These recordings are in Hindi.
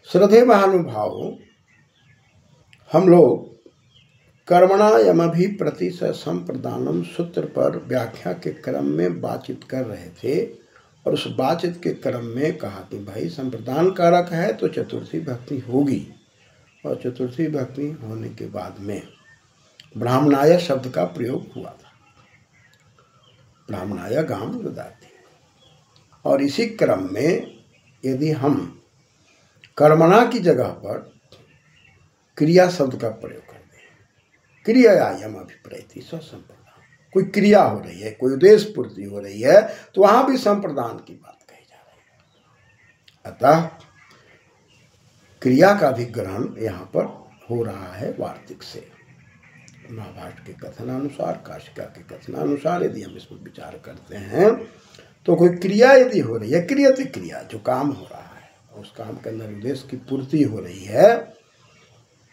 श्रद्धेय महानुभाव, हम लोग कर्मणा यमभि प्रति संप्रदानम सूत्र पर व्याख्या के क्रम में बातचीत कर रहे थे और उस बातचीत के क्रम में कहा कि भाई संप्रदान कारक है तो चतुर्थी भक्ति होगी, और चतुर्थी भक्ति होने के बाद में ब्राह्मणाय शब्द का प्रयोग हुआ था। ब्राह्मणाय गाम ददाति। और इसी क्रम में यदि हम कर्मणा की जगह पर क्रिया शब्द का प्रयोग कर दें, क्रियायाम अभिप्रैति संप्रदान, कोई क्रिया हो रही है, कोई उद्देश्य पूर्ति हो रही है, तो वहां भी संप्रदान की बात कही जा रही है। अतः क्रिया का भी ग्रहण यहाँ पर हो रहा है वार्तिक से। महाभारत के कथनानुसार, काशिका के कथनानुसार यदि हम इसमें विचार करते हैं तो कोई क्रिया यदि हो रही है, क्रियति क्रिया, जो काम हो रहा है उस काम के अंदर उद्देश्य की पूर्ति हो रही है,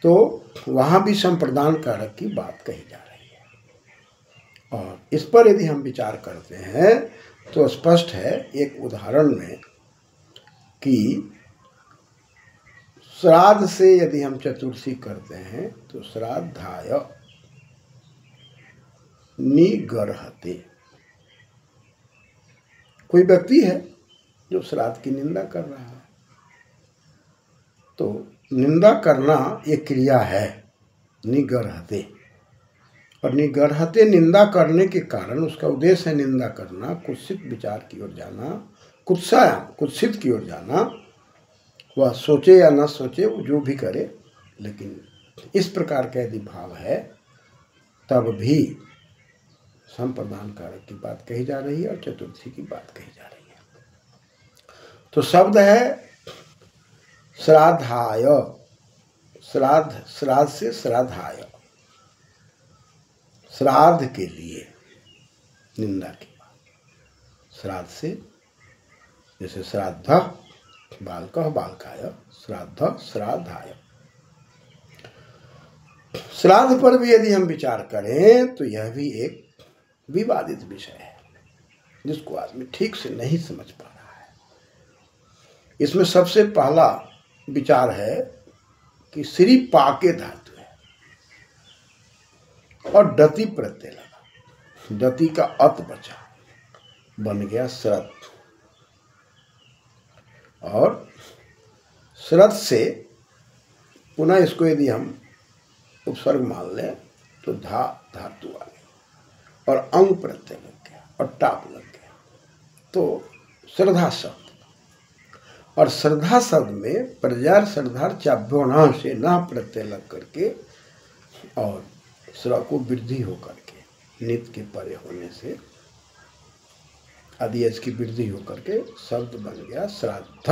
तो वहाँ भी संप्रदान कारक की बात कही जा रही है। और इस पर यदि हम विचार करते हैं तो स्पष्ट है एक उदाहरण में कि श्राद्ध से यदि हम चतुर्थी करते हैं तो श्राद्धाय निगर्हते। कोई व्यक्ति है जो श्राद्ध की निंदा कर रहा है, तो निंदा करना एक क्रिया है, निगर्हते। और निगर्हते निंदा करने के कारण उसका उद्देश्य है निंदा करना, कुत्सित विचार की ओर जाना, कुत्सित की ओर जाना। वह सोचे या न सोचे, वो जो भी करे, लेकिन इस प्रकार का यदि भाव है तब भी संप्रदान कारक की बात कही जा रही है और चतुर्थी की बात कही जा रही है। तो शब्द है श्राद्धाय, श्राद्ध से श्राद्धाय, श्राद्ध के लिए निंदा की बात। श्राद्ध से, जैसे श्राद्ध बालकः बालकाय, श्राद्ध श्राद्धाय। श्राद्ध पर भी यदि हम विचार करें तो यह भी एक विवादित विषय है जिसको आदमी ठीक से नहीं समझ पा रहा है। इसमें सबसे पहला विचार है कि श्री पाके धातु है और डति प्रत्यय लगा, डति का अत बचा, बन गया श्रद्ध। और श्रद्ध से पुनः इसको यदि हम उपसर्ग मान लें तो धातु आ गई और अंग प्रत्यय लग गया और टाप लग गया, तो श्रद्धा शब्द। और श्रद्धा शब्द में प्रजार श्रद्धार चाभ्योना से न प्रत्यय लग करके और श्र को वृद्धि होकर के, नित के परे होने से आदि की वृद्धि होकर के शब्द बन गया श्राद्ध।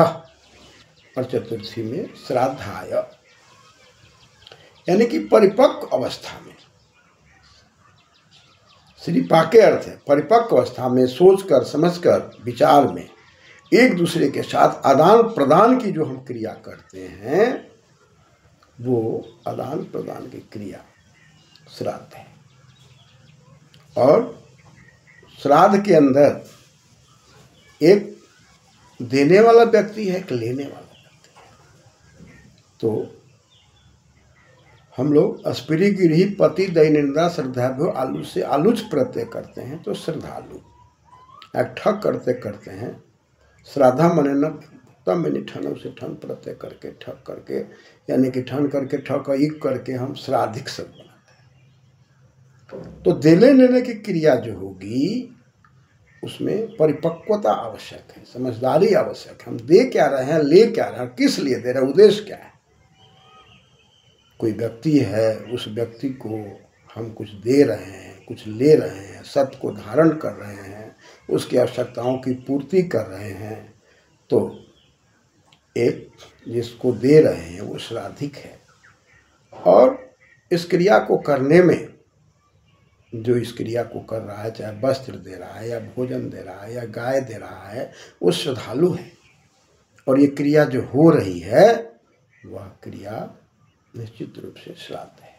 और चतुर्थी में श्राद्धाय, यानी कि परिपक्व अवस्था में। श्री पाके अर्थ है परिपक्व अवस्था में, सोचकर समझकर विचार में एक दूसरे के साथ आदान प्रदान की जो हम क्रिया करते हैं, वो आदान प्रदान की क्रिया श्राद्ध है। और श्राद्ध के अंदर एक देने वाला व्यक्ति है, एक लेने वाला व्यक्ति है। तो हम लोग अस्पिरी गिरी पति दैनिंदा श्रद्धाभ्यो आलू से आलूच प्रत्यय करते हैं तो श्रद्धालु। एक ठग करते करते हैं, श्राद्धा मने न तब मैंने ठन से ठन प्रत्यय करके ठग करके, यानी कि ठन करके ठग इक करके हम श्राद्धिक शब्द बनाते हैं। तो देने लेने की क्रिया जो होगी उसमें परिपक्वता आवश्यक है, समझदारी आवश्यक है। हम दे क्या रहे हैं, ले क्या रहे हैं, किस लिए दे रहे हैं, उद्देश्य क्या है। कोई व्यक्ति है, उस व्यक्ति को हम कुछ दे रहे हैं, कुछ ले रहे हैं, सत्य को धारण कर रहे हैं, उसकी आवश्यकताओं की पूर्ति कर रहे हैं, तो एक जिसको दे रहे हैं वो श्राद्धिक है। और इस क्रिया को करने में जो इस क्रिया को कर रहा है, चाहे वस्त्र दे रहा है या भोजन दे रहा है या गाय दे रहा है, वो श्रद्धालु है। और ये क्रिया जो हो रही है वह क्रिया निश्चित रूप से श्राद्ध है।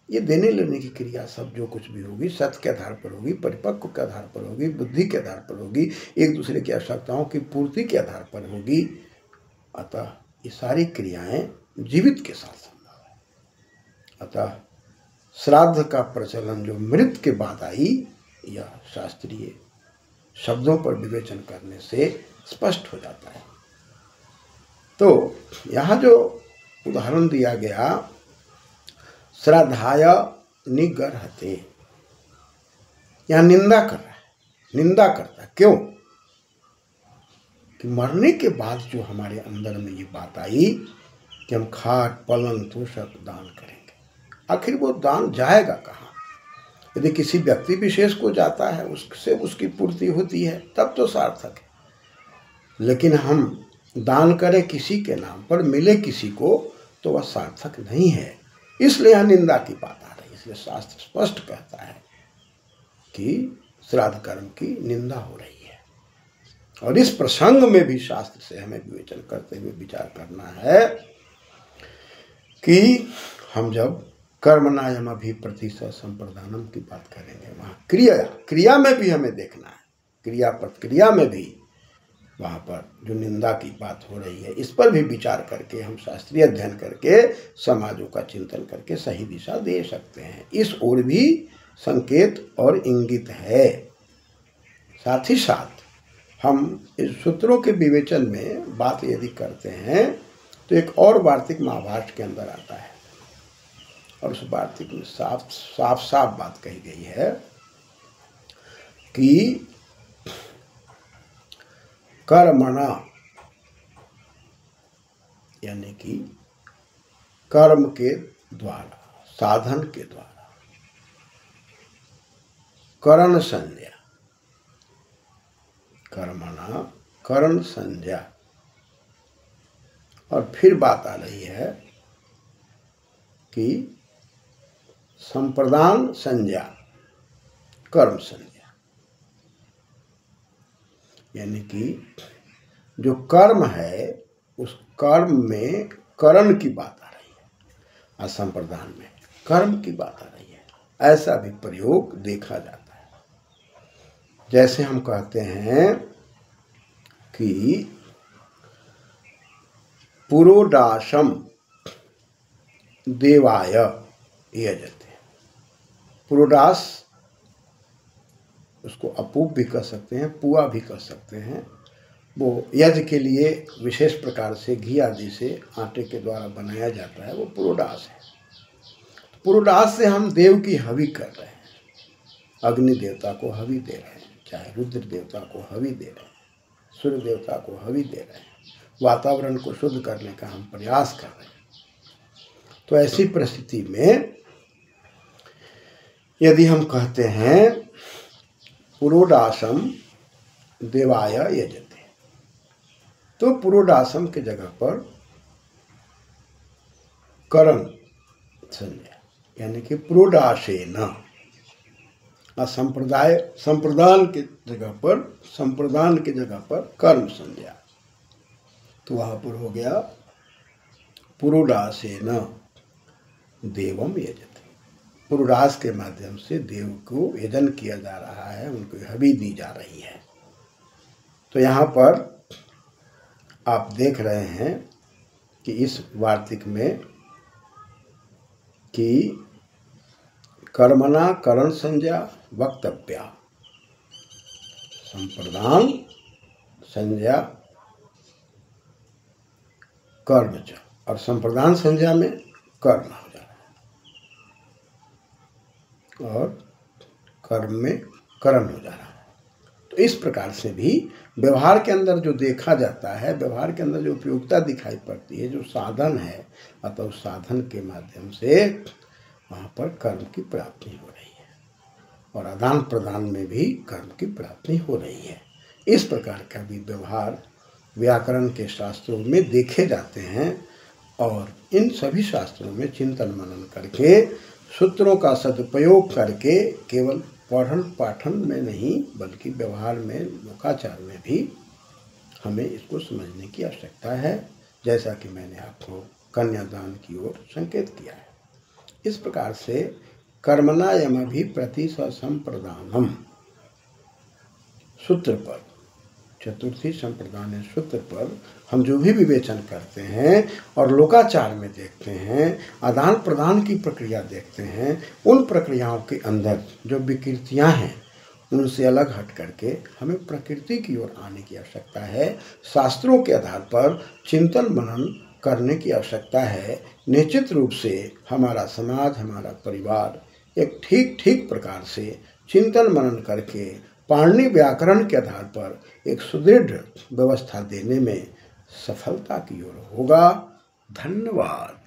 ये देने लेने की क्रिया सब जो कुछ भी होगी सत्य के आधार पर होगी, परिपक्व के आधार पर होगी, बुद्धि के आधार पर होगी, एक दूसरे की आवश्यकताओं की पूर्ति के आधार पर होगी। अतः ये सारी क्रियाएं जीवित के साथ संभव है। अतः श्राद्ध का प्रचलन जो मृत के बाद आई, यह शास्त्रीय शब्दों पर विवेचन करने से स्पष्ट हो जाता है। तो यहाँ जो उदाहरण दिया गया, श्राद्धाय निगर्हते, यहाँ निंदा कर रहा है, निंदा करता है। क्यों? कि मरने के बाद जो हमारे अंदर में ये बात आई कि हम खाट पलंग तोशक दान करेंगे, आखिर वो दान जाएगा कहाँ? यदि किसी व्यक्ति विशेष को जाता है, उससे उसकी पूर्ति होती है, तब तो सार्थक है। लेकिन हम दान करें किसी के नाम पर, मिले किसी को, तो वह सार्थक नहीं है। इसलिए यह निंदा की बात आ रही है। इसलिए शास्त्र स्पष्ट कहता है कि श्राद्ध कर्म की निंदा हो रही है। और इस प्रसंग में भी शास्त्र से हमें विवेचन करते हुए विचार करना है कि हम जब कर्मणायम अभिप्रति संप्रदानम की बात करेंगे, वहाँ क्रिया में भी हमें देखना है, क्रिया प्रतिक्रिया में भी वहाँ पर जो निंदा की बात हो रही है, इस पर भी विचार करके हम शास्त्रीय अध्ययन करके समाजों का चिंतन करके सही दिशा दे सकते हैं। इस ओर भी संकेत और इंगित है। साथ ही साथ हम इस सूत्रों के विवेचन में बात यदि करते हैं तो एक और वार्तिक महाभाष्य के अंदर आता है, और उस वार्तिक में साफ बात कही गई है कि कर्मणा, यानी कि कर्म के द्वारा, साधन के द्वारा, करण संज्ञा, कर्मणा करण संज्ञा। और फिर बात आ रही है कि संप्रदान संज्ञा, कर्म संज्ञा, यानी कि जो कर्म है उस कर्म में करण की बात आ रही है, और संप्रदान में कर्म की बात आ रही है। ऐसा भी प्रयोग देखा जाता है। जैसे हम कहते हैं कि पुरोडाशम देवाय यजते। पुरोडास, उसको अपूप भी कह सकते हैं, पुआ भी कह सकते हैं। वो यज्ञ के लिए विशेष प्रकार से घी आदि से आटे के द्वारा बनाया जाता है, वो पुरोडास है। पुरोडास से हम देव की हवि कर रहे हैं, अग्नि देवता को हवि दे रहे हैं, चाहे रुद्र देवता को हवि दे रहे हैं, सूर्य देवता को हवि दे रहे हैं, वातावरण को शुद्ध करने का हम प्रयास कर रहे हैं। तो ऐसी परिस्थिति में यदि हम कहते हैं पुरोडासम देवाय यजते, तो पुरोडासम के जगह पर करण संज्ञा, यानी कि पुरोडासेन, संप्रदान के जगह पर कर्म संज्ञा। तो वहाँ पर हो गया पुरोडासेन देवम यजते। पुरोडास के माध्यम से देव को यजन किया जा रहा है, उनको हवि दी जा रही है। तो यहाँ पर आप देख रहे हैं कि इस वार्तिक में कि कर्मणा करण संज्ञा वक्तव्या, संप्रदान संज्ञा कर्म च, और संप्रदान संज्ञा में कर्म हो जा रहा है और कर्म में करण हो जा रहा है। तो इस प्रकार से भी व्यवहार के अंदर जो देखा जाता है, व्यवहार के अंदर जो उपयोगिता दिखाई पड़ती है, जो साधन है, अतः उस साधन के माध्यम से वहाँ पर कर्म की प्राप्ति हो रही है, और आदान प्रदान में भी कर्म की प्राप्ति हो रही है। इस प्रकार का भी व्यवहार व्याकरण के शास्त्रों में देखे जाते हैं, और इन सभी शास्त्रों में चिंतन मनन करके, सूत्रों का सदुपयोग करके, केवल पठन पाठन में नहीं बल्कि व्यवहार में, लोकाचार में भी हमें इसको समझने की आवश्यकता है, जैसा कि मैंने आपको कन्यादान की ओर संकेत किया है। इस प्रकार से कर्मणायम भी प्रति संप्रदानम सूत्र पर चतुर्थी संप्रदान सूत्र पर हम जो भी विवेचन करते हैं और लोकाचार में देखते हैं, आदान प्रदान की प्रक्रिया देखते हैं, उन प्रक्रियाओं के अंदर जो विकृतियां हैं उनसे अलग हट करके हमें प्रकृति की ओर आने की आवश्यकता है। शास्त्रों के आधार पर चिंतन मनन करने की आवश्यकता है। निश्चित रूप से हमारा समाज, हमारा परिवार एक ठीक प्रकार से चिंतन मनन करके पाणिनि व्याकरण के आधार पर एक सुदृढ़ व्यवस्था देने में सफलता की ओर होगा। धन्यवाद।